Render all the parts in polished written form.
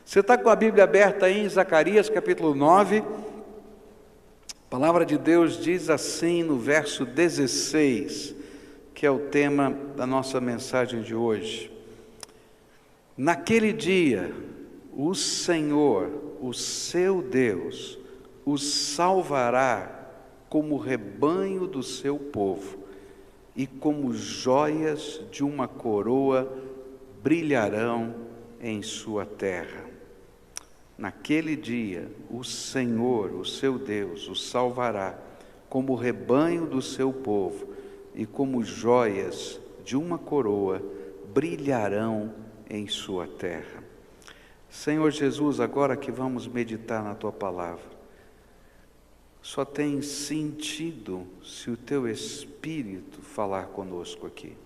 Você está com a Bíblia aberta aí em Zacarias capítulo 9. A palavra de Deus diz assim no verso 16, que é o tema da nossa mensagem de hoje. Naquele dia, o Senhor, o seu Deus, os salvará como rebanho do seu povo, e como joias de uma coroa brilharão em sua terra. Naquele dia, o Senhor, o seu Deus, os salvará como rebanho do seu povo, e como joias de uma coroa brilharão em sua terra. Senhor Jesus, agora que vamos meditar na Tua Palavra, só tem sentido se o Teu Espírito falar conosco aqui.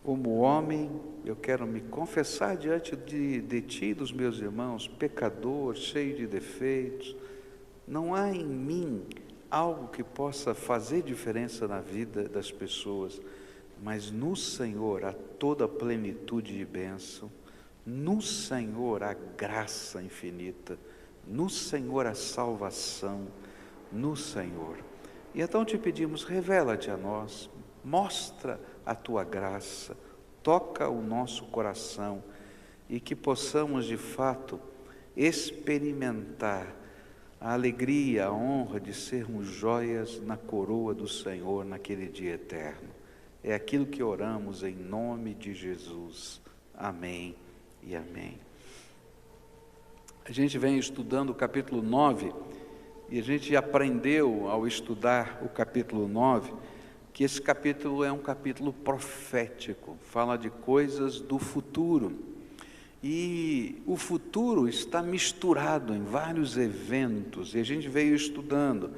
Como homem, eu quero me confessar diante de Ti e dos meus irmãos, pecador, cheio de defeitos. Não há em mim algo que possa fazer diferença na vida das pessoas, mas no Senhor há toda a plenitude de bênção, no Senhor há graça infinita, no Senhor há salvação, no Senhor. E então te pedimos, revela-te a nós, mostra a Tua graça, toca o nosso coração e que possamos de fato experimentar a alegria, a honra de sermos joias na coroa do Senhor naquele dia eterno. É aquilo que oramos em nome de Jesus. Amém e amém. A gente vem estudando o capítulo 9 e a gente aprendeu ao estudar o capítulo 9 que esse capítulo é um capítulo profético, fala de coisas do futuro. E o futuro está misturado em vários eventos, e a gente veio estudando.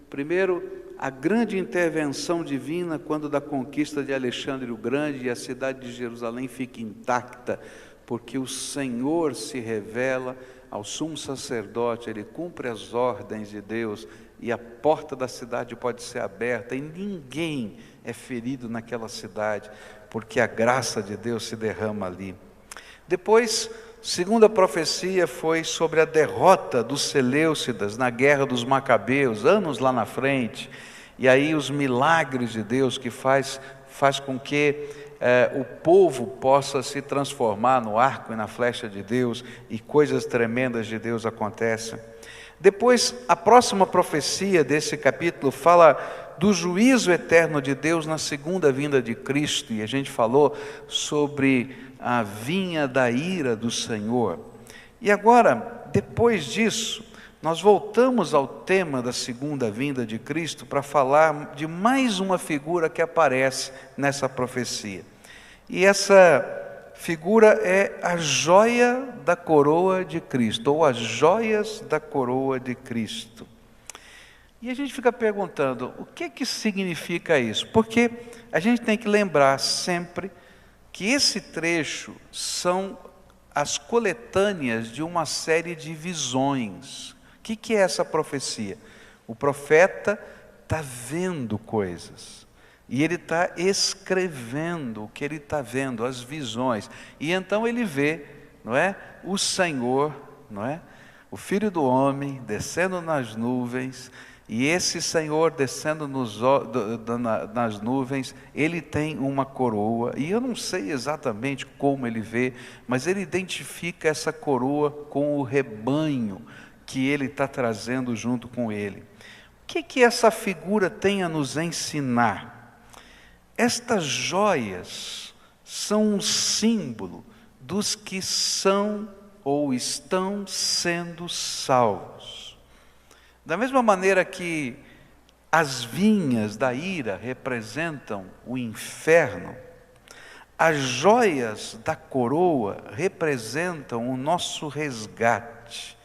Primeiro, a grande intervenção divina quando da conquista de Alexandre o Grande, e a cidade de Jerusalém fica intacta, porque o Senhor se revela ao sumo sacerdote, ele cumpre as ordens de Deus, e a porta da cidade pode ser aberta, e ninguém é ferido naquela cidade, porque a graça de Deus se derrama ali. Depois, segunda profecia foi sobre a derrota dos Seleucidas na guerra dos Macabeus, anos lá na frente, e aí os milagres de Deus que faz com que o povo possa se transformar no arco e na flecha de Deus, e coisas tremendas de Deus acontecem. Depois, a próxima profecia desse capítulo fala do juízo eterno de Deus na segunda vinda de Cristo, e a gente falou sobre a vinha da ira do Senhor. E agora, depois disso, nós voltamos ao tema da segunda vinda de Cristo para falar de mais uma figura que aparece nessa profecia. E essa figura é a joia da coroa de Cristo, ou as joias da coroa de Cristo. E a gente fica perguntando, o que significa isso? Porque a gente tem que lembrar sempre que esse trecho são as coletâneas de uma série de visões. O que é essa profecia? O profeta está vendo coisas, e ele está escrevendo o que ele está vendo, as visões, e então ele vê, não é, o Senhor, não é, o Filho do Homem descendo nas nuvens, e esse Senhor descendo nas nuvens, ele tem uma coroa, e eu não sei exatamente como ele vê, mas ele identifica essa coroa com o rebanho que ele está trazendo junto com ele. O que essa figura tem a nos ensinar? Estas joias são um símbolo dos que são ou estão sendo salvos. Da mesma maneira que as vinhas da ira representam o inferno, as joias da coroa representam o nosso resgate,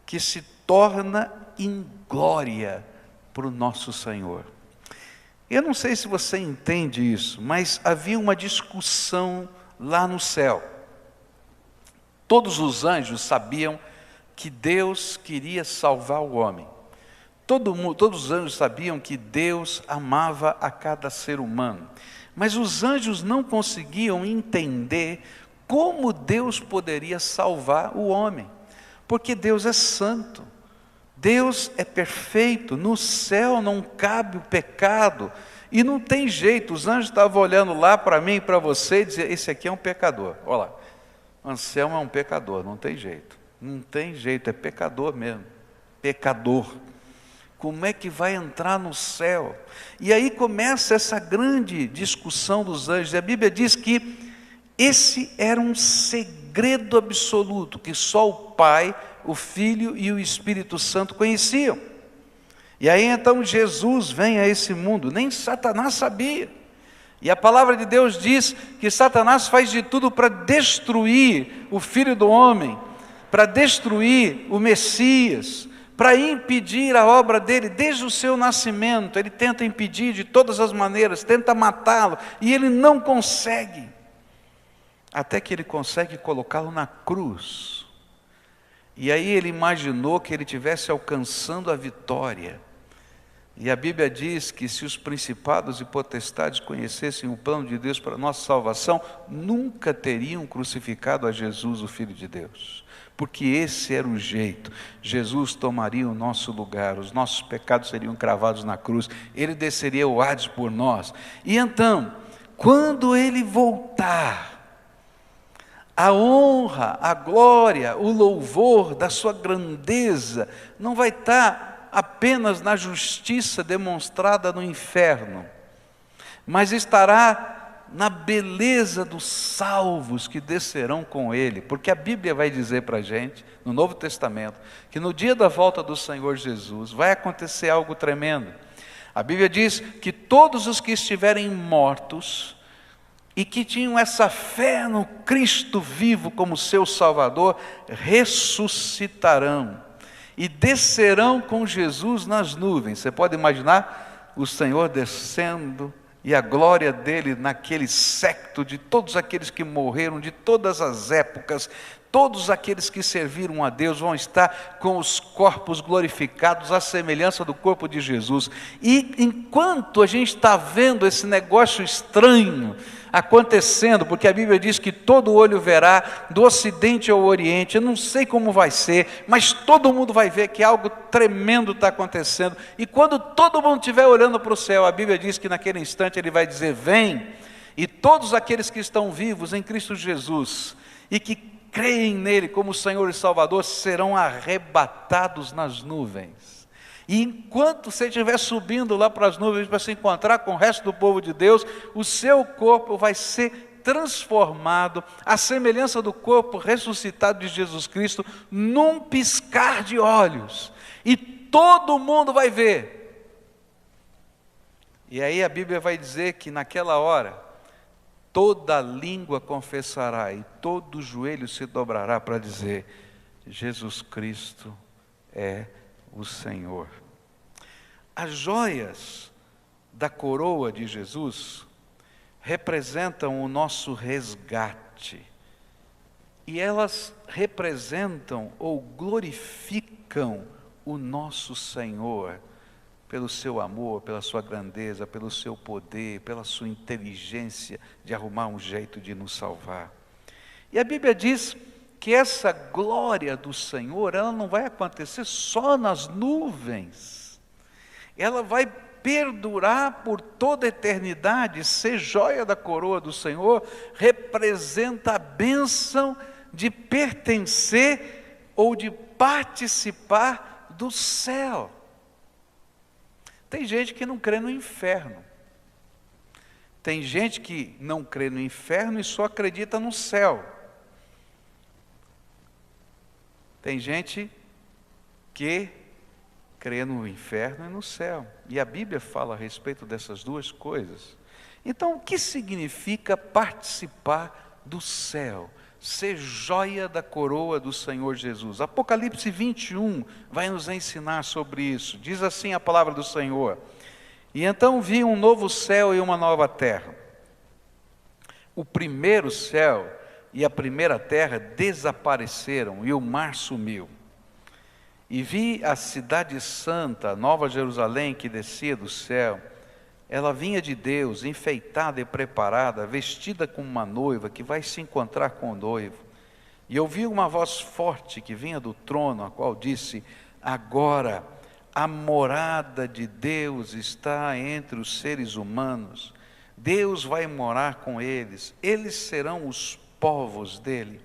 que se torna em glória para o nosso Senhor. Eu não sei se você entende isso, mas havia uma discussão lá no céu. Todos os anjos sabiam que Deus queria salvar o homem. Todos os anjos sabiam que Deus amava a cada ser humano. Mas os anjos não conseguiam entender como Deus poderia salvar o homem, porque Deus é santo, Deus é perfeito, no céu não cabe o pecado, e não tem jeito. Os anjos estavam olhando lá para mim e para você e diziam: esse aqui é um pecador. Olha lá, Anselmo é um pecador, não tem jeito, não tem jeito, é pecador mesmo, pecador. Como é que vai entrar no céu? E aí começa essa grande discussão dos anjos. A Bíblia diz que esse era um segredo absoluto, que só o Pai, o Filho e o Espírito Santo conheciam. E aí então Jesus vem a esse mundo, nem Satanás sabia. E a palavra de Deus diz que Satanás faz de tudo para destruir o Filho do Homem, para destruir o Messias, para impedir a obra dele desde o seu nascimento. Ele tenta impedir de todas as maneiras, tenta matá-lo, e ele não consegue, até que ele consegue colocá-lo na cruz. E aí ele imaginou que ele estivesse alcançando a vitória. E a Bíblia diz que se os principados e potestades conhecessem o plano de Deus para a nossa salvação, nunca teriam crucificado a Jesus, o Filho de Deus. Porque esse era o jeito. Jesus tomaria o nosso lugar, os nossos pecados seriam cravados na cruz, ele desceria o Hades por nós. E então, quando ele voltar, a honra, a glória, o louvor da sua grandeza não vai estar apenas na justiça demonstrada no inferno, mas estará na beleza dos salvos que descerão com ele, porque a Bíblia vai dizer para a gente, no Novo Testamento, que no dia da volta do Senhor Jesus, vai acontecer algo tremendo. A Bíblia diz que todos os que estiverem mortos, e que tinham essa fé no Cristo vivo como seu Salvador, ressuscitarão, e descerão com Jesus nas nuvens. Você pode imaginar o Senhor descendo, e a glória dele naquele séquito de todos aqueles que morreram, de todas as épocas, todos aqueles que serviram a Deus vão estar com os corpos glorificados, à semelhança do corpo de Jesus. E enquanto a gente está vendo esse negócio estranho acontecendo, porque a Bíblia diz que todo olho verá, do ocidente ao oriente, eu não sei como vai ser, mas todo mundo vai ver que algo tremendo está acontecendo. E quando todo mundo estiver olhando para o céu, a Bíblia diz que naquele instante ele vai dizer: vem, e todos aqueles que estão vivos em Cristo Jesus, e que creem nele como Senhor e Salvador, serão arrebatados nas nuvens. E enquanto você estiver subindo lá para as nuvens para se encontrar com o resto do povo de Deus, o seu corpo vai ser transformado à semelhança do corpo ressuscitado de Jesus Cristo, num piscar de olhos, e todo mundo vai ver. E aí a Bíblia vai dizer que naquela hora toda língua confessará e todo joelho se dobrará para dizer: Jesus Cristo é o Senhor. As joias da coroa de Jesus representam o nosso resgate, e elas representam ou glorificam o nosso Senhor, pelo seu amor, pela sua grandeza, pelo seu poder, pela sua inteligência de arrumar um jeito de nos salvar. E a Bíblia diz que essa glória do Senhor, ela não vai acontecer só nas nuvens, ela vai perdurar por toda a eternidade. Ser joia da coroa do Senhor representa a bênção de pertencer ou de participar do céu. Tem gente que não crê no inferno, tem gente que não crê no inferno e só acredita no céu. Tem gente que crê no inferno e no céu. E a Bíblia fala a respeito dessas duas coisas. Então, o que significa participar do céu? Ser joia da coroa do Senhor Jesus. Apocalipse 21 vai nos ensinar sobre isso. Diz assim a palavra do Senhor: e então vi um novo céu e uma nova terra. O primeiro céu e a primeira terra desapareceram e o mar sumiu. E vi a cidade santa, a Nova Jerusalém, que descia do céu. ela vinha de Deus, enfeitada e preparada, vestida como uma noiva que vai se encontrar com o noivo. E ouvi uma voz forte que vinha do trono, a qual disse: agora a morada de Deus está entre os seres humanos. Deus vai morar com eles, eles serão os povos dele.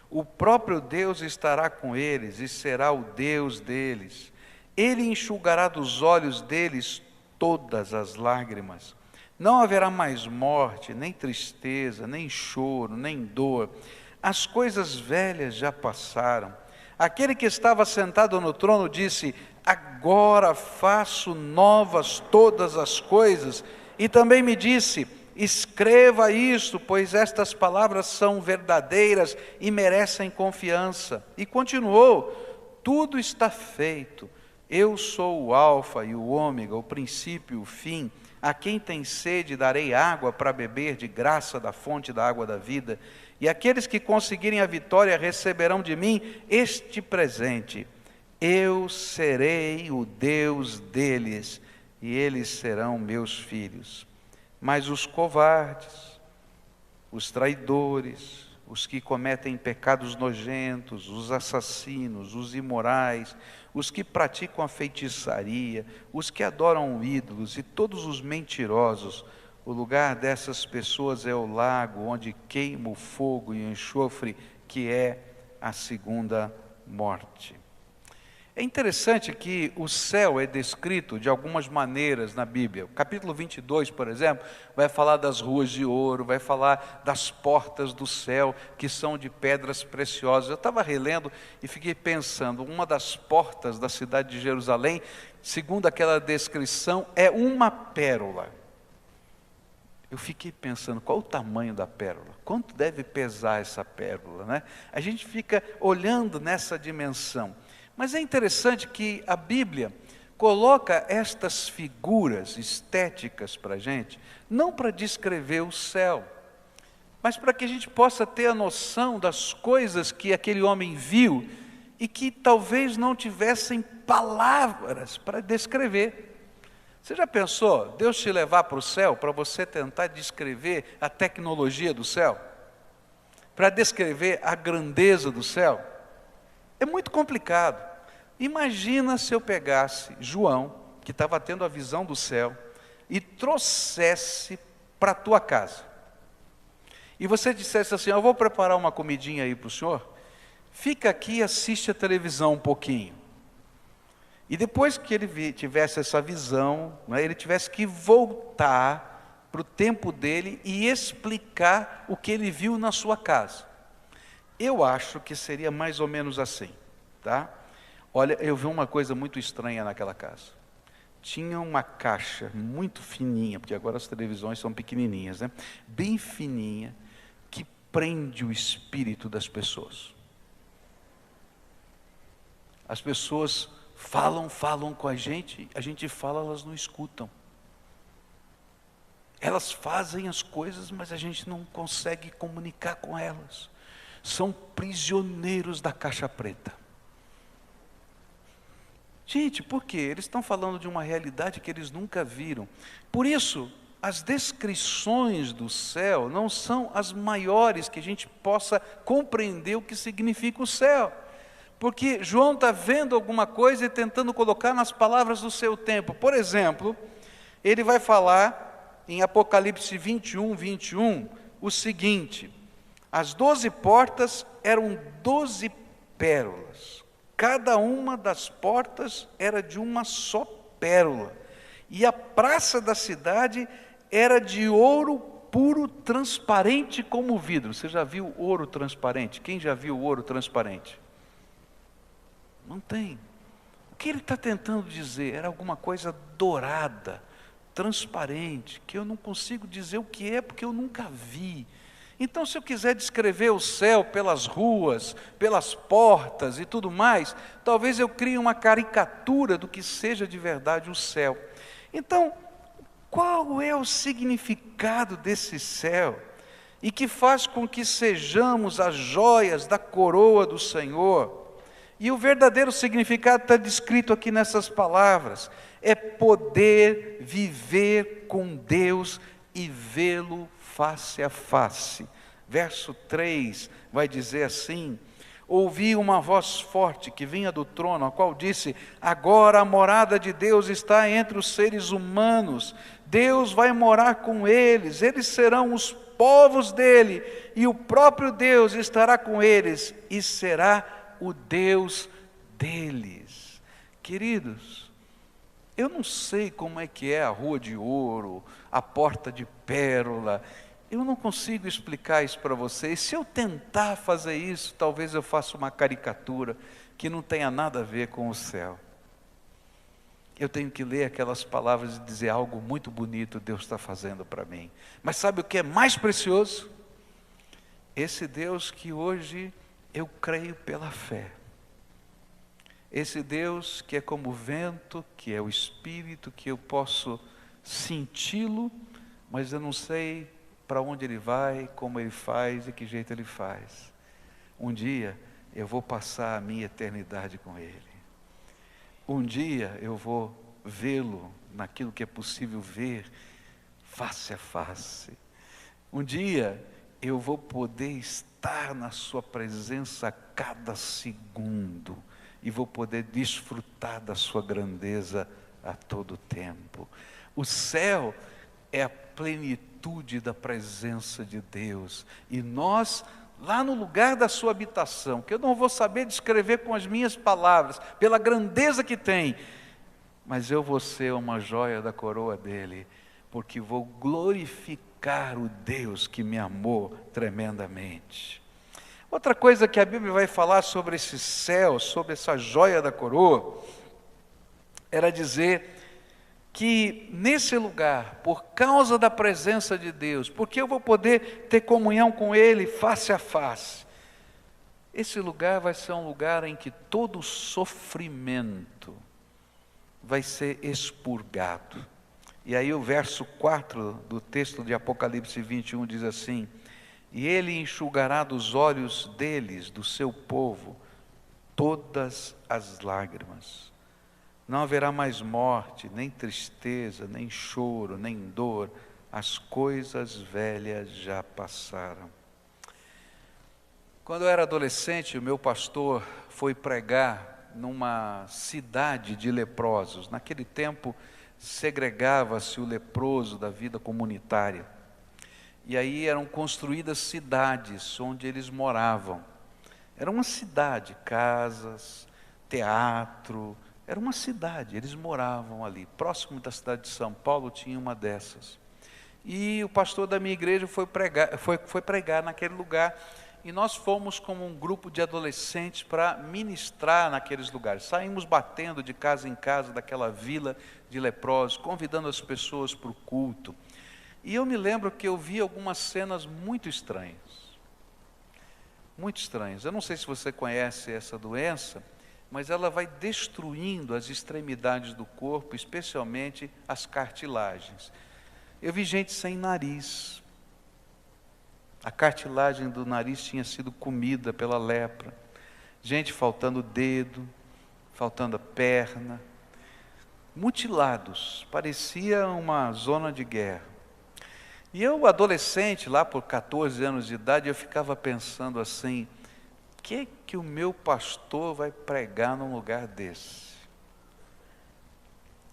O próprio Deus estará com eles e será o Deus deles. Ele enxugará dos olhos deles todas as lágrimas. Não haverá mais morte, nem tristeza, nem choro, nem dor. As coisas velhas já passaram. Aquele que estava sentado no trono disse: agora faço novas todas as coisas. E também me disse: escreva isto, pois estas palavras são verdadeiras e merecem confiança. E continuou: tudo está feito. Eu sou o alfa e o ômega, o princípio e o fim. A quem tem sede darei água para beber de graça da fonte da água da vida. E aqueles que conseguirem a vitória receberão de mim este presente: eu serei o Deus deles, e eles serão meus filhos. Mas os covardes, os traidores, os que cometem pecados nojentos, os assassinos, os imorais, os que praticam a feitiçaria, os que adoram ídolos e todos os mentirosos, o lugar dessas pessoas é o lago onde queima o fogo e o enxofre, que é a segunda morte. É interessante que o céu é descrito de algumas maneiras na Bíblia. O capítulo 22, por exemplo, vai falar das ruas de ouro, vai falar das portas do céu, que são de pedras preciosas. Eu estava relendo e fiquei pensando, uma das portas da cidade de Jerusalém, segundo aquela descrição, é uma pérola. Eu fiquei pensando, qual o tamanho da pérola? Quanto deve pesar essa pérola, né? A gente fica olhando nessa dimensão. Mas é interessante que a Bíblia coloca estas figuras estéticas para a gente, não para descrever o céu, mas para que a gente possa ter a noção das coisas que aquele homem viu e que talvez não tivessem palavras para descrever. Você já pensou, Deus te levar para o céu para você tentar descrever a tecnologia do céu? Para descrever a grandeza do céu? É muito complicado. Imagina se eu pegasse João, que estava tendo a visão do céu, e trouxesse para a tua casa. E você dissesse assim: eu vou preparar uma comidinha aí para o senhor, fica aqui e assiste a televisão um pouquinho. E depois que ele tivesse essa visão, né, ele tivesse que voltar para o tempo dele e explicar o que ele viu na sua casa. Eu acho que seria mais ou menos assim, tá? Olha, eu vi uma coisa muito estranha naquela casa. Tinha uma caixa muito fininha, porque agora as televisões são pequenininhas, né? Bem fininha, que prende o espírito das pessoas. As pessoas falam com a gente fala, elas não escutam. Elas fazem as coisas, mas a gente não consegue comunicar com elas. São prisioneiros da caixa preta. Gente, por quê? Eles estão falando de uma realidade que eles nunca viram. Por isso, as descrições do céu não são as maiores que a gente possa compreender o que significa o céu. Porque João está vendo alguma coisa e tentando colocar nas palavras do seu tempo. Por exemplo, ele vai falar em Apocalipse 21, 21, o seguinte: as 12 portas eram 12 pérolas. Cada uma das portas era de uma só pérola. E a praça da cidade era de ouro puro, transparente como vidro. Você já viu ouro transparente? Quem já viu ouro transparente? Não tem. O que ele está tentando dizer? Era alguma coisa dourada, transparente, que eu não consigo dizer o que é, porque eu nunca vi. Então, se eu quiser descrever o céu pelas ruas, pelas portas e tudo mais, talvez eu crie uma caricatura do que seja de verdade o céu. Então, qual é o significado desse céu? E que faz com que sejamos as joias da coroa do Senhor? E o verdadeiro significado está descrito aqui nessas palavras: é poder viver com Deus e vê-lo face a face. Verso 3 vai dizer assim: ouvi uma voz forte que vinha do trono, a qual disse: agora a morada de Deus está entre os seres humanos, Deus vai morar com eles, eles serão os povos dele, e o próprio Deus estará com eles, e será o Deus deles. Queridos, eu não sei como é que é a rua de ouro, a porta de pérola, eu não consigo explicar isso para vocês. Se eu tentar fazer isso, talvez eu faça uma caricatura que não tenha nada a ver com o céu. Eu tenho que ler aquelas palavras e dizer: algo muito bonito Deus está fazendo para mim. Mas sabe o que é mais precioso? Esse Deus que hoje eu creio pela fé. Esse Deus que é como o vento, que é o Espírito, que eu posso senti-lo, mas eu não sei para onde Ele vai, como Ele faz e que jeito Ele faz. Um dia eu vou passar a minha eternidade com Ele. Um dia eu vou vê-lo naquilo que é possível ver, face a face. Um dia eu vou poder estar na sua presença a cada segundo, e vou poder desfrutar da sua grandeza a todo tempo. O céu é a plenitude da presença de Deus, e nós, lá no lugar da sua habitação, que eu não vou saber descrever com as minhas palavras, pela grandeza que tem, mas eu vou ser uma joia da coroa dele, porque vou glorificar o Deus que me amou tremendamente. Outra coisa que a Bíblia vai falar sobre esse céu, sobre essa joia da coroa, era dizer que nesse lugar, por causa da presença de Deus, porque eu vou poder ter comunhão com Ele face a face, esse lugar vai ser um lugar em que todo sofrimento vai ser expurgado. E aí o verso 4 do texto de Apocalipse 21 diz assim: e Ele enxugará dos olhos deles, do seu povo, todas as lágrimas. Não haverá mais morte, nem tristeza, nem choro, nem dor. As coisas velhas já passaram. Quando eu era adolescente, o meu pastor foi pregar numa cidade de leprosos. Naquele tempo, segregava-se o leproso da vida comunitária. E aí eram construídas cidades onde eles moravam. Era uma cidade, casas, teatro, era uma cidade, eles moravam ali. Próximo da cidade de São Paulo tinha uma dessas. E o pastor da minha igreja foi pregar naquele lugar, e nós fomos como um grupo de adolescentes para ministrar naqueles lugares. Saímos batendo de casa em casa daquela vila de leprosos, convidando as pessoas para o culto. E eu me lembro que eu vi algumas cenas muito estranhas. Muito estranhas. Eu não sei se você conhece essa doença, mas ela vai destruindo as extremidades do corpo, especialmente as cartilagens. Eu vi gente sem nariz. A cartilagem do nariz tinha sido comida pela lepra. Gente faltando dedo, faltando a perna. Mutilados, parecia uma zona de guerra. E eu, adolescente, lá por 14 anos de idade, eu ficava pensando assim: o que o meu pastor vai pregar num lugar desse?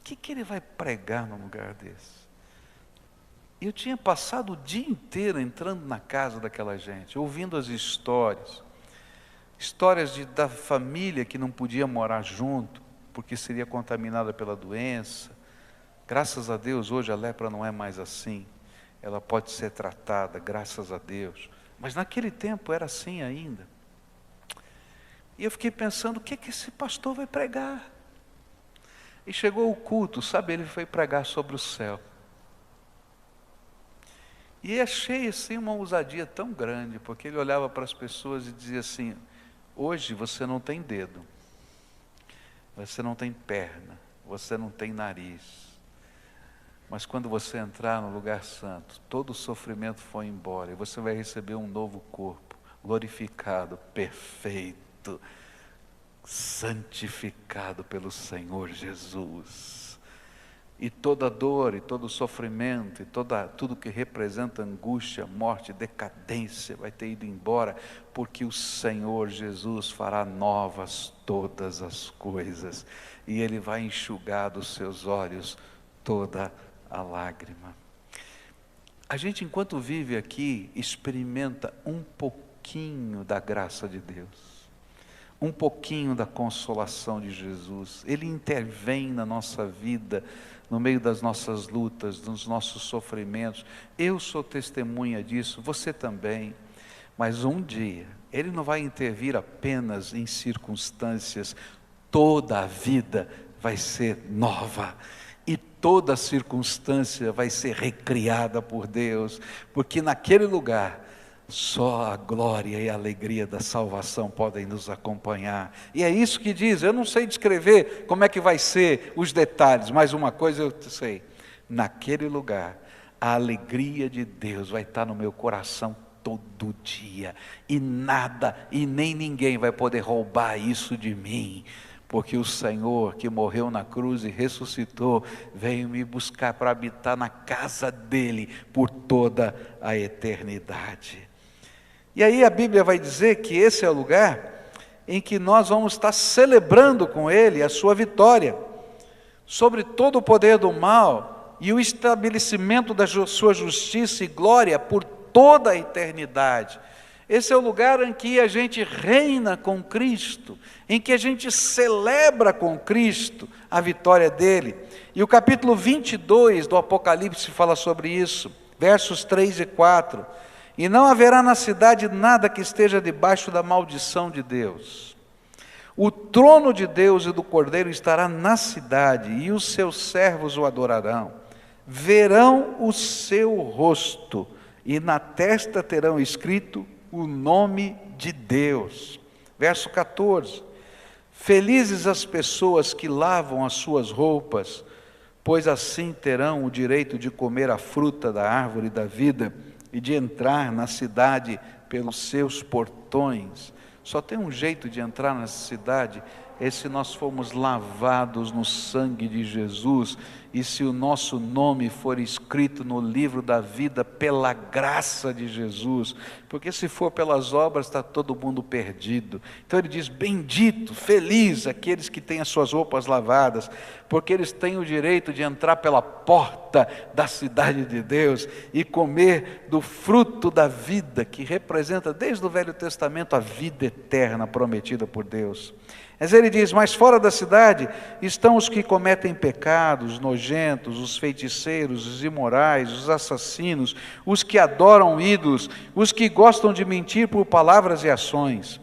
O que ele vai pregar num lugar desse? Eu tinha passado o dia inteiro entrando na casa daquela gente, ouvindo as histórias da família que não podia morar junto, porque seria contaminada pela doença. Graças a Deus, hoje a lepra não é mais assim. Ela pode ser tratada, graças a Deus. Mas naquele tempo era assim ainda. E eu fiquei pensando: o que esse pastor vai pregar? E chegou o culto, sabe, ele foi pregar sobre o céu. E achei assim uma ousadia tão grande, porque ele olhava para as pessoas e dizia assim: hoje você não tem dedo, você não tem perna, você não tem nariz, mas quando você entrar no lugar santo, todo o sofrimento foi embora, e você vai receber um novo corpo, glorificado, perfeito, santificado pelo Senhor Jesus. E toda dor, e todo sofrimento, e tudo que representa angústia, morte, decadência, vai ter ido embora, porque o Senhor Jesus fará novas todas as coisas, e Ele vai enxugar dos seus olhos toda a lágrima. A gente, enquanto vive aqui, experimenta um pouquinho da graça de Deus, um pouquinho da consolação de Jesus. Ele intervém na nossa vida, no meio das nossas lutas, dos nossos sofrimentos. Eu sou testemunha disso, você também. Mas um dia, Ele não vai intervir apenas em circunstâncias, toda a vida vai ser nova. E toda circunstância vai ser recriada por Deus, porque naquele lugar, só a glória e a alegria da salvação podem nos acompanhar. E é isso que diz. Eu não sei descrever como é que vai ser os detalhes, mas uma coisa eu sei: naquele lugar, a alegria de Deus vai estar no meu coração todo dia, e nada e nem ninguém vai poder roubar isso de mim, porque o Senhor, que morreu na cruz e ressuscitou, veio me buscar para habitar na casa dele por toda a eternidade. E aí a Bíblia vai dizer que esse é o lugar em que nós vamos estar celebrando com Ele a sua vitória sobre todo o poder do mal e o estabelecimento da sua justiça e glória por toda a eternidade. Esse é o lugar em que a gente reina com Cristo, em que a gente celebra com Cristo a vitória dele. E o capítulo 22 do Apocalipse fala sobre isso, versos 3 e 4. E não haverá na cidade nada que esteja debaixo da maldição de Deus. O trono de Deus e do Cordeiro estará na cidade, e os seus servos o adorarão. Verão o seu rosto, e na testa terão escrito o nome de Deus. Verso 14. Felizes as pessoas que lavam as suas roupas, pois assim terão o direito de comer a fruta da árvore da vida e de entrar na cidade pelos seus portões. Só tem um jeito de entrar nessa cidade, é se nós formos lavados no sangue de Jesus, e se o nosso nome for escrito no livro da vida pela graça de Jesus, porque se for pelas obras está todo mundo perdido. Então ele diz: bendito, feliz aqueles que têm as suas roupas lavadas, porque eles têm o direito de entrar pela porta da cidade de Deus e comer do fruto da vida, que representa desde o Velho Testamento a vida eterna prometida por Deus. Mas ele diz: mas fora da cidade estão os que cometem pecados nojentos, os feiticeiros, os imorais, os assassinos, os que adoram ídolos, os que gostam de mentir por palavras e ações.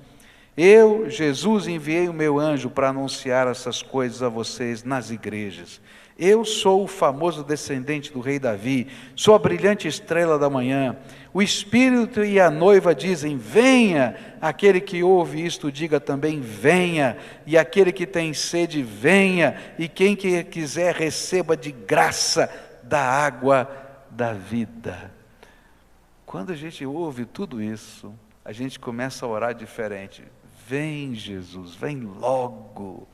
Eu, Jesus, enviei o meu anjo para anunciar essas coisas a vocês nas igrejas. Eu sou o famoso descendente do rei Davi, sou a brilhante estrela da manhã. O Espírito e a noiva dizem: venha. Aquele que ouve isto, diga também: venha. E aquele que tem sede, venha. E quem quiser, receba de graça da água da vida. Quando a gente ouve tudo isso, a gente começa a orar diferente. Vem, Jesus, vem logo,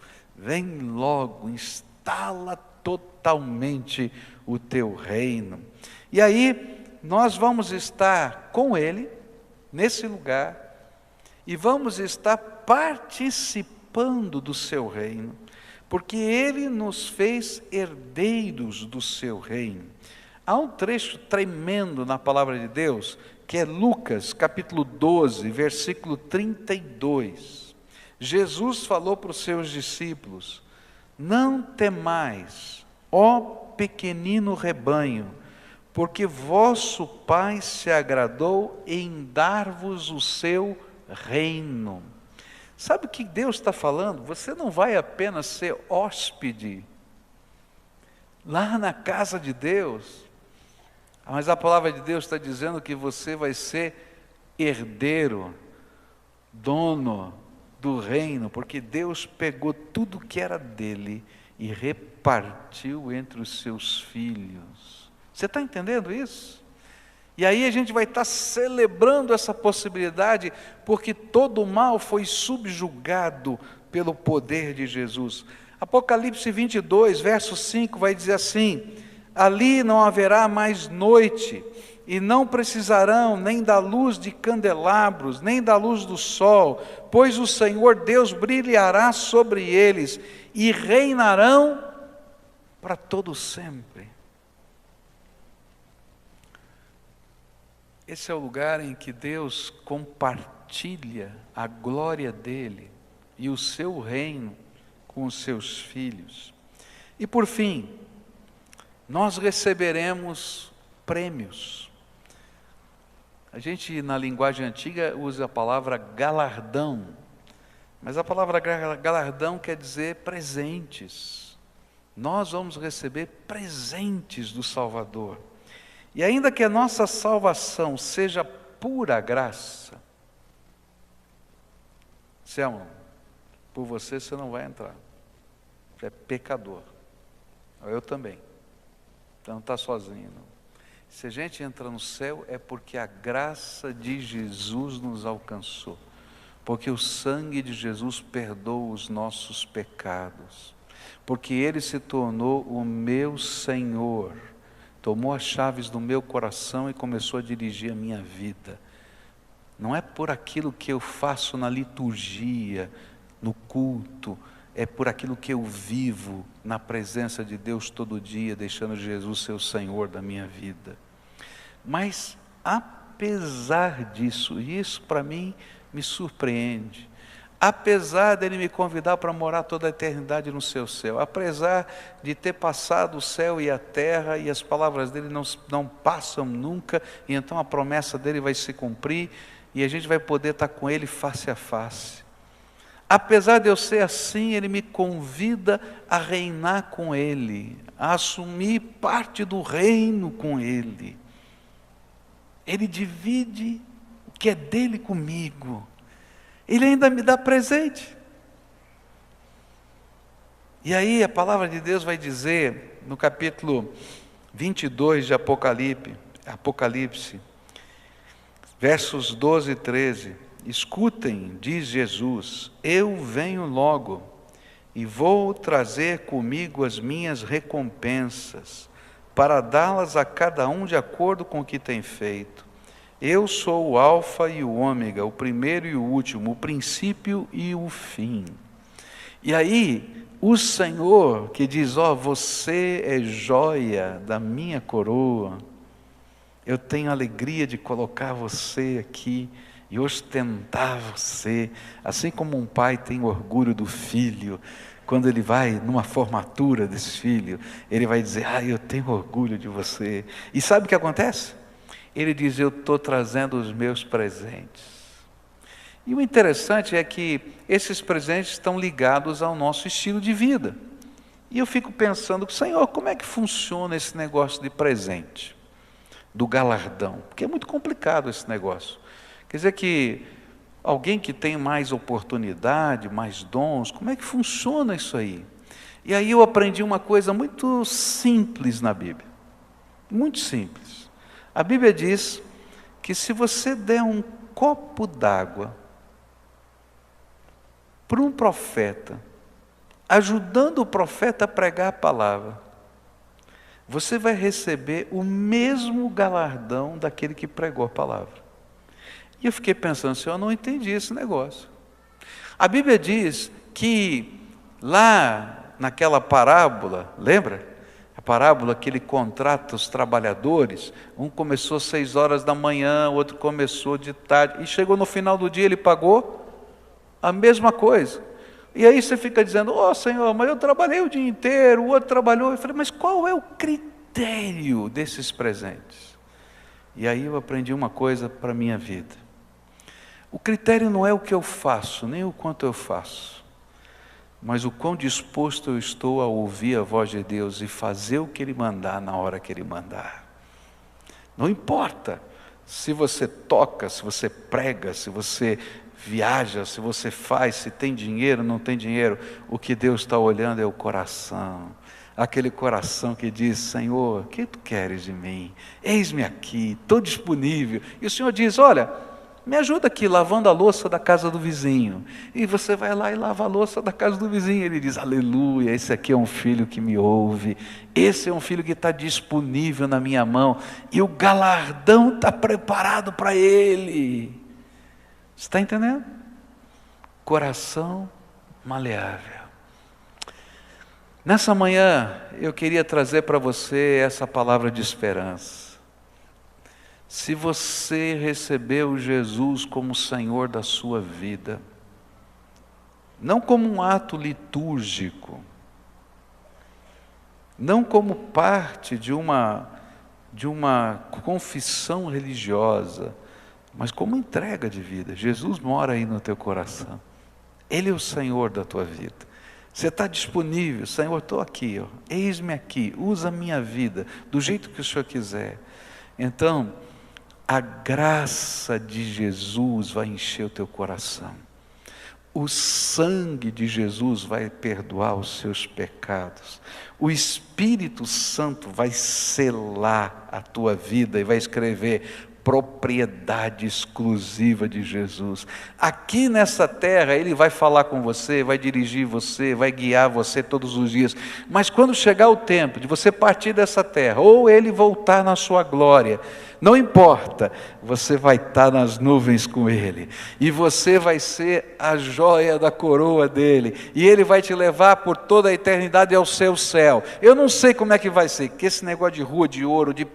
instala totalmente o teu reino. E aí nós vamos estar com Ele nesse lugar e vamos estar participando do seu reino, porque Ele nos fez herdeiros do seu reino. Há um trecho tremendo na palavra de Deus, que é Lucas capítulo 12, versículo 32. Jesus falou para os seus discípulos: não temais, ó pequenino rebanho, porque vosso Pai se agradou em dar-vos o seu reino. Sabe o que Deus está falando? Você não vai apenas ser hóspede lá na casa de Deus, mas a palavra de Deus está dizendo que você vai ser herdeiro, dono do reino, porque Deus pegou tudo que era dele e repartiu entre os seus filhos. Você está entendendo isso? E aí a gente vai estar celebrando essa possibilidade, porque todo o mal foi subjugado pelo poder de Jesus. Apocalipse 22, verso 5 vai dizer assim: ali não haverá mais noite, e não precisarão nem da luz de candelabros, nem da luz do sol, pois o Senhor Deus brilhará sobre eles, e reinarão para todo sempre. Esse é o lugar em que Deus compartilha a glória dele e o seu reino com os seus filhos. E por fim, nós receberemos prêmios. A gente, na linguagem antiga, usa a palavra galardão, mas a palavra galardão quer dizer presentes. Nós vamos receber presentes do Salvador. E ainda que a nossa salvação seja pura graça, Selma, por você não vai entrar. Você é pecador. Eu também. Então não está sozinho, não. Se a gente entra no céu é porque a graça de Jesus nos alcançou. Porque o sangue de Jesus perdoa os nossos pecados. Porque Ele se tornou o meu Senhor. Tomou as chaves do meu coração e começou a dirigir a minha vida. Não é por aquilo que eu faço na liturgia, no culto, é por aquilo que eu vivo na presença de Deus todo dia, deixando Jesus ser o Senhor da minha vida. Mas, apesar disso, isso para mim me surpreende. Apesar dele me convidar para morar toda a eternidade no seu céu, apesar de ter passado o céu e a terra, e as palavras dele não passam nunca, e então a promessa dele vai se cumprir, e a gente vai poder estar com ele face a face. Apesar de eu ser assim, ele me convida a reinar com ele, a assumir parte do reino com ele. Ele divide o que é dele comigo. Ele ainda me dá presente. E aí a palavra de Deus vai dizer, no capítulo 22 de Apocalipse, versos 12 e 13, escutem, diz Jesus, eu venho logo, e vou trazer comigo as minhas recompensas, para dá-las a cada um de acordo com o que tem feito. Eu sou o Alfa e o Ômega, o primeiro e o último, o princípio e o fim. E aí, o Senhor que diz, você é joia da minha coroa, eu tenho alegria de colocar você aqui e ostentar você, assim como um pai tem orgulho do filho, quando ele vai numa formatura desse filho, ele vai dizer, eu tenho orgulho de você. E sabe o que acontece? Ele diz, eu estou trazendo os meus presentes. E o interessante é que esses presentes estão ligados ao nosso estilo de vida. E eu fico pensando, Senhor, como é que funciona esse negócio de presente? Do galardão? Porque é muito complicado esse negócio. Quer dizer que alguém que tem mais oportunidade, mais dons, como é que funciona isso aí? E aí eu aprendi uma coisa muito simples na Bíblia. Muito simples. A Bíblia diz que se você der um copo d'água para um profeta, ajudando o profeta a pregar a palavra, você vai receber o mesmo galardão daquele que pregou a palavra. E eu fiquei pensando, Senhor, eu não entendi esse negócio. A Bíblia diz que lá naquela parábola, lembra? A parábola que ele contrata os trabalhadores, um começou às 6 horas da manhã, o outro começou de tarde, e chegou no final do dia, ele pagou a mesma coisa. E aí você fica dizendo, Senhor, mas eu trabalhei o dia inteiro, o outro trabalhou. Eu falei, mas qual é o critério desses presentes? E aí eu aprendi uma coisa para a minha vida. O critério não é o que eu faço, nem o quanto eu faço, mas o quão disposto eu estou a ouvir a voz de Deus e fazer o que Ele mandar na hora que Ele mandar. Não importa se você toca, se você prega, se você viaja, se você faz, se tem dinheiro, não tem dinheiro, o que Deus está olhando é o coração. aquele coração que diz: Senhor, o que tu queres de mim? Eis-me aqui, estou disponível. E o Senhor diz: olha, me ajuda aqui lavando a louça da casa do vizinho. E você vai lá e lava a louça da casa do vizinho. Ele diz: aleluia, esse aqui é um filho que me ouve. Esse é um filho que está disponível na minha mão. E o galardão está preparado para ele. Você está entendendo? Coração maleável. Nessa manhã eu queria trazer para você essa palavra de esperança. Se você recebeu Jesus como Senhor da sua vida, não como um ato litúrgico, não como parte de uma confissão religiosa, mas como entrega de vida. Jesus mora aí no teu coração. Ele é o Senhor da tua vida. Você está disponível: Senhor, estou aqui, eis-me aqui, usa a minha vida do jeito que o Senhor quiser. Então, a graça de Jesus vai encher o teu coração. O sangue de Jesus vai perdoar os seus pecados. O Espírito Santo vai selar a tua vida e vai escrever: propriedade exclusiva de Jesus. Aqui nessa terra Ele vai falar com você, vai dirigir você, vai guiar você todos os dias. Mas quando chegar o tempo de você partir dessa terra, ou Ele voltar na sua glória, não importa, você vai estar nas nuvens com Ele, e você vai ser a joia da coroa dEle, e Ele vai te levar por toda a eternidade ao seu céu. Eu não sei como é que vai ser, que esse negócio de rua de ouro, de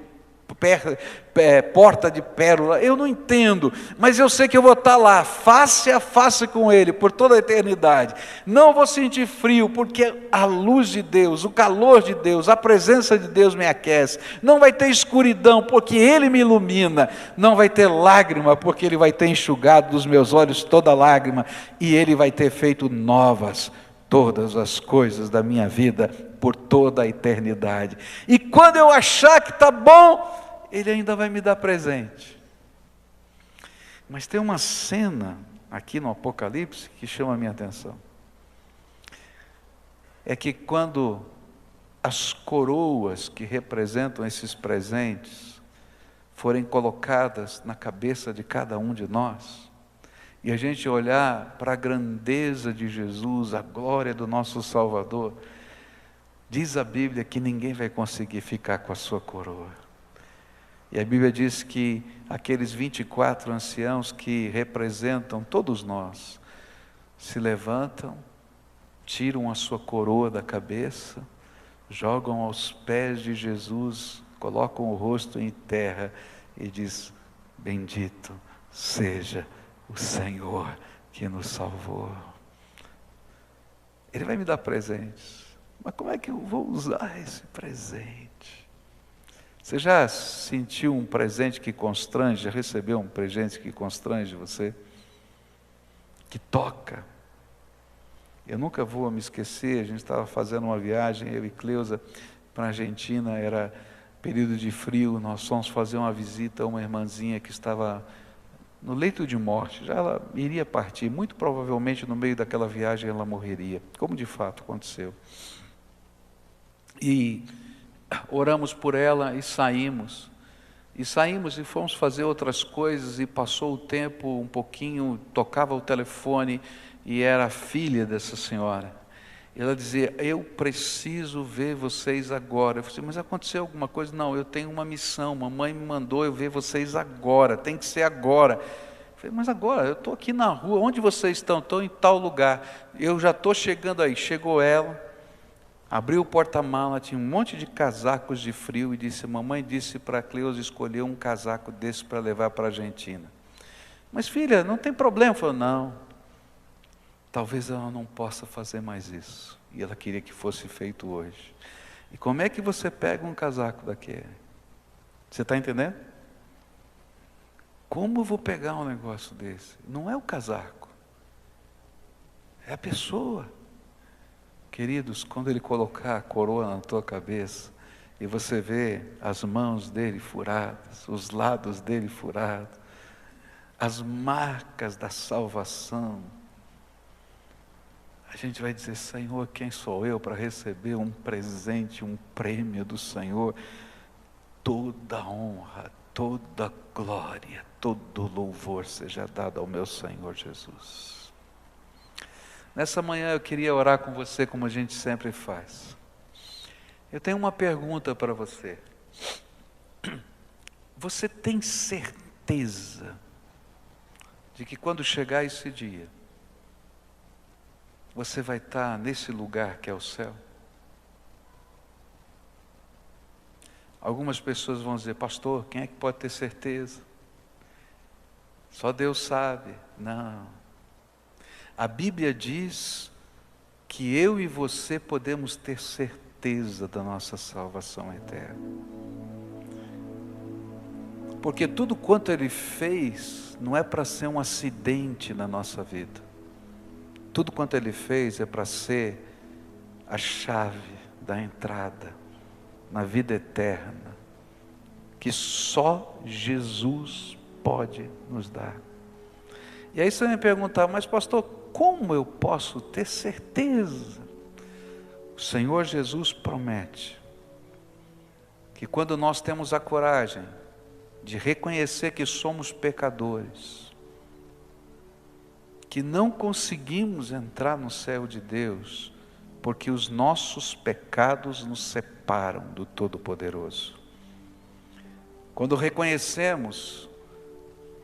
porta de pérola, eu não entendo, mas eu sei que eu vou estar lá, face a face com Ele, por toda a eternidade. Não vou sentir frio, porque a luz de Deus, o calor de Deus, a presença de Deus me aquece. Não vai ter escuridão, porque Ele me ilumina. Não vai ter lágrima, porque Ele vai ter enxugado dos meus olhos toda lágrima, e Ele vai ter feito novas todas as coisas da minha vida, por toda a eternidade. E quando eu achar que está bom, Ele ainda vai me dar presente. Mas tem uma cena aqui no Apocalipse que chama a minha atenção. É que quando as coroas que representam esses presentes forem colocadas na cabeça de cada um de nós, e a gente olhar para a grandeza de Jesus, a glória do nosso Salvador, diz a Bíblia que ninguém vai conseguir ficar com a sua coroa. E a Bíblia diz que aqueles 24 anciãos que representam todos nós, se levantam, tiram a sua coroa da cabeça, jogam aos pés de Jesus, colocam o rosto em terra e diz: bendito seja o Senhor que nos salvou. Ele vai me dar presentes, mas como é que eu vou usar esse presente? Você já sentiu um presente que constrange, já recebeu um presente que constrange você? Que toca? Eu nunca vou me esquecer, a gente estava fazendo uma viagem, eu e Cleusa, para a Argentina, era período de frio, nós fomos fazer uma visita a uma irmãzinha que estava no leito de morte, já ela iria partir, muito provavelmente no meio daquela viagem ela morreria, como de fato aconteceu. E oramos por ela e saímos e fomos fazer outras coisas, e passou o tempo um pouquinho, tocava o telefone e era a filha dessa senhora. Ela dizia: eu preciso ver vocês agora. Eu falei: mas aconteceu alguma coisa? Não, eu tenho uma missão, mamãe me mandou eu ver vocês agora, tem que ser agora. Eu falei: mas agora? Eu estou aqui na rua, onde vocês estão? Estou em tal lugar, eu já estou chegando aí. Chegou ela, abriu o porta-mala, tinha um monte de casacos de frio e disse: mamãe disse para a Cleusa escolher um casaco desse para levar para a Argentina. Mas filha, não tem problema. Eu falei: não, talvez ela não possa fazer mais isso, e ela queria que fosse feito hoje. E como é que você pega um casaco daquele? Você está entendendo? Como eu vou pegar um negócio desse? Não é o casaco, é a pessoa. Queridos, quando Ele colocar a coroa na tua cabeça, e você vê as mãos dele furadas, os lados dele furados, as marcas da salvação, a gente vai dizer: Senhor, quem sou eu para receber um presente, um prêmio do Senhor? Toda honra, toda glória, todo louvor seja dado ao meu Senhor Jesus. Nessa manhã eu queria orar com você como a gente sempre faz. Eu tenho uma pergunta para você. Você tem certeza de que quando chegar esse dia, você vai estar nesse lugar que é o céu? Algumas pessoas vão dizer: pastor, quem é que pode ter certeza? Só Deus sabe. Não. A Bíblia diz que eu e você podemos ter certeza da nossa salvação eterna. Porque tudo quanto Ele fez não é para ser um acidente na nossa vida. Tudo quanto Ele fez é para ser a chave da entrada na vida eterna, que só Jesus pode nos dar. E aí você me perguntar: mas pastor, como eu posso ter certeza? O Senhor Jesus promete que quando nós temos a coragem de reconhecer que somos pecadores, que não conseguimos entrar no céu de Deus, porque os nossos pecados nos separam do Todo-Poderoso. Quando reconhecemos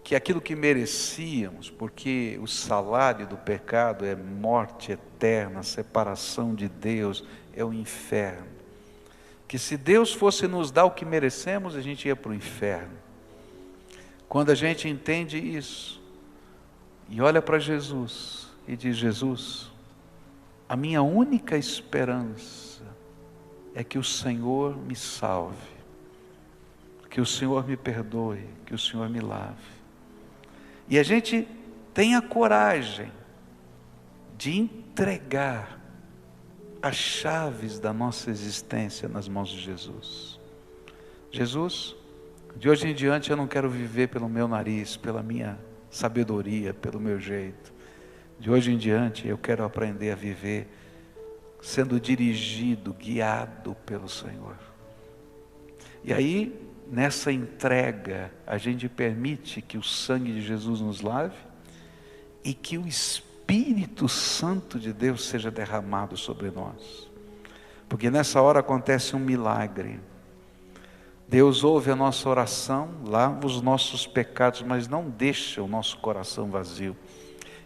que aquilo que merecíamos, porque o salário do pecado é morte eterna, separação de Deus, é o inferno. Que se Deus fosse nos dar o que merecemos, a gente ia para o inferno. Quando a gente entende isso, e olha para Jesus, e diz: Jesus, a minha única esperança é que o Senhor me salve, que o Senhor me perdoe, que o Senhor me lave. E a gente tem a coragem de entregar as chaves da nossa existência nas mãos de Jesus. Jesus, de hoje em diante eu não quero viver pelo meu nariz, pela minha sabedoria, pelo meu jeito. De hoje em diante eu quero aprender a viver sendo dirigido, guiado pelo Senhor. E aí, nessa entrega, a gente permite que o sangue de Jesus nos lave e que o Espírito Santo de Deus seja derramado sobre nós. Porque nessa hora acontece um milagre. Deus ouve a nossa oração, lava os nossos pecados, mas não deixa o nosso coração vazio.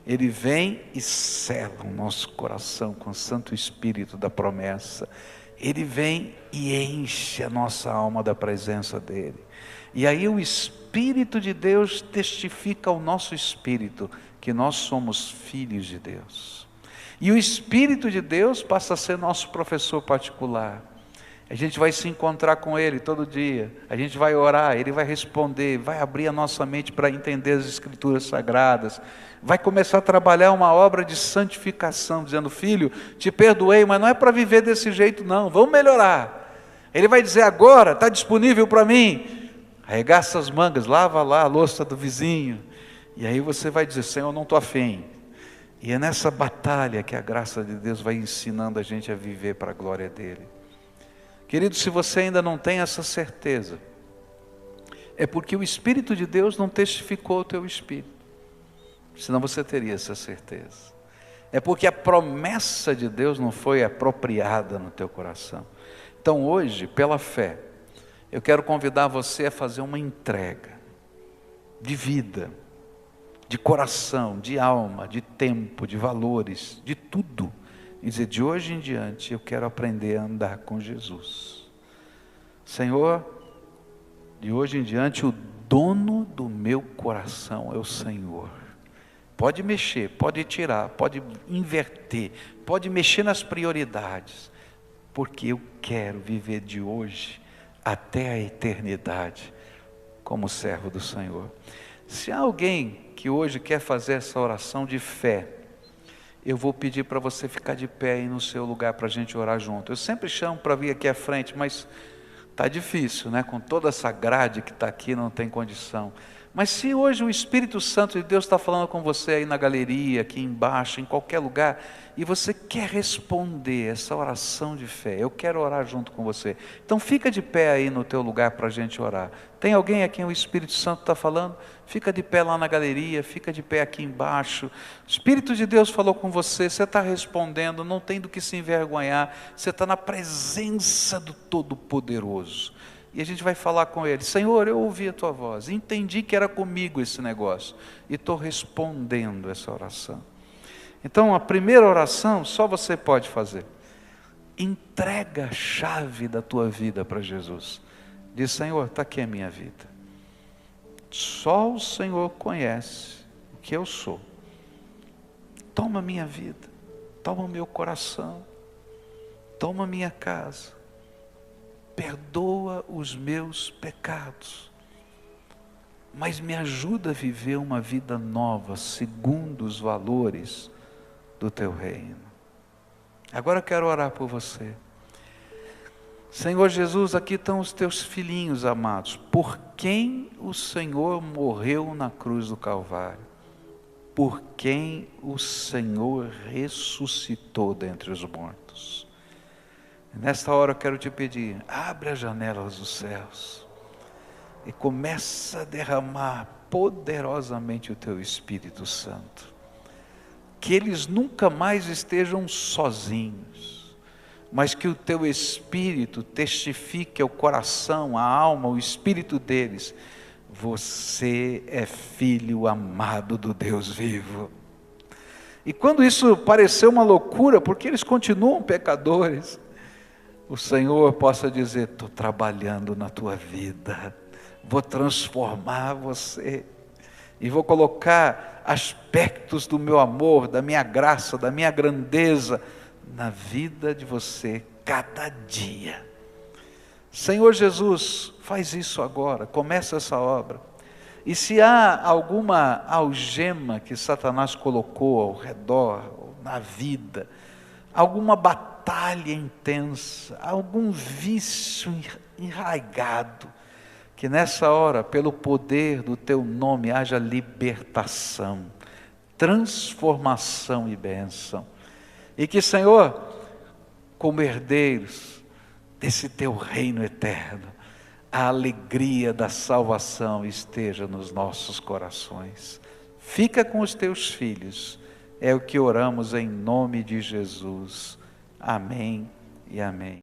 Ele vem e sela o nosso coração com o Santo Espírito da promessa. Ele vem e enche a nossa alma da presença dEle. E aí o Espírito de Deus testifica ao nosso espírito que nós somos filhos de Deus. E o Espírito de Deus passa a ser nosso professor particular. A gente vai se encontrar com Ele todo dia, a gente vai orar, Ele vai responder, vai abrir a nossa mente para entender as Escrituras Sagradas, vai começar a trabalhar uma obra de santificação, dizendo: filho, te perdoei, mas não é para viver desse jeito não, vamos melhorar. Ele vai dizer: agora está disponível para mim, arregaça as mangas, lava lá a louça do vizinho, e aí você vai dizer: Senhor, não estou afim. E é nessa batalha que a graça de Deus vai ensinando a gente a viver para a glória dEle. Querido, se você ainda não tem essa certeza, é porque o Espírito de Deus não testificou o teu espírito, senão você teria essa certeza. É porque a promessa de Deus não foi apropriada no teu coração. Então hoje, pela fé, eu quero convidar você a fazer uma entrega de vida, de coração, de alma, de tempo, de valores, de tudo. E dizer: de hoje em diante eu quero aprender a andar com Jesus. Senhor, de hoje em diante o dono do meu coração é o Senhor. Pode mexer, pode tirar, pode inverter, pode mexer nas prioridades, porque eu quero viver de hoje até a eternidade como servo do Senhor. Se há alguém que hoje quer fazer essa oração de fé, eu vou pedir para você ficar de pé aí no seu lugar para a gente orar junto. Eu sempre chamo para vir aqui à frente, mas está difícil, né? Com toda essa grade que está aqui, não tem condição. Mas se hoje o Espírito Santo de Deus está falando com você aí na galeria, aqui embaixo, em qualquer lugar, e você quer responder essa oração de fé, eu quero orar junto com você. Então fica de pé aí no teu lugar para a gente orar. Tem alguém a quem o Espírito Santo está falando? Fica de pé lá na galeria, fica de pé aqui embaixo. O Espírito de Deus falou com você, você está respondendo, não tem do que se envergonhar, você está na presença do Todo-Poderoso. E a gente vai falar com ele: Senhor, eu ouvi a tua voz, entendi que era comigo esse negócio, e estou respondendo essa oração. Então a primeira oração só você pode fazer. Entrega a chave da tua vida para Jesus. Diz: Senhor, está aqui a minha vida. Só o Senhor conhece o que eu sou. Toma a minha vida, toma o meu coração, toma a minha casa. Perdoa os meus pecados, mas me ajuda a viver uma vida nova, segundo os valores do teu reino. Agora eu quero orar por você. Senhor Jesus, aqui estão os teus filhinhos amados, por quem o Senhor morreu na cruz do Calvário, por quem o Senhor ressuscitou dentre os mortos. Nesta hora eu quero te pedir, abre as janelas dos céus e começa a derramar poderosamente o teu Espírito Santo. Que eles nunca mais estejam sozinhos, mas que o teu Espírito testifique ao coração, à alma, o espírito deles: você é filho amado do Deus vivo. E quando isso pareceu uma loucura, porque eles continuam pecadores, o Senhor possa dizer: estou trabalhando na tua vida, vou transformar você, e vou colocar aspectos do meu amor, da minha graça, da minha grandeza, na vida de você, cada dia. Senhor Jesus, faz isso agora, começa essa obra. E se há alguma algema que Satanás colocou ao redor, na vida, alguma batalha intensa, algum vício enraigado, que nessa hora, pelo poder do teu nome, haja libertação, transformação e bênção. E que, Senhor, como herdeiros desse teu reino eterno, a alegria da salvação esteja nos nossos corações. Fica com os teus filhos, é o que oramos em nome de Jesus. Amém e amém.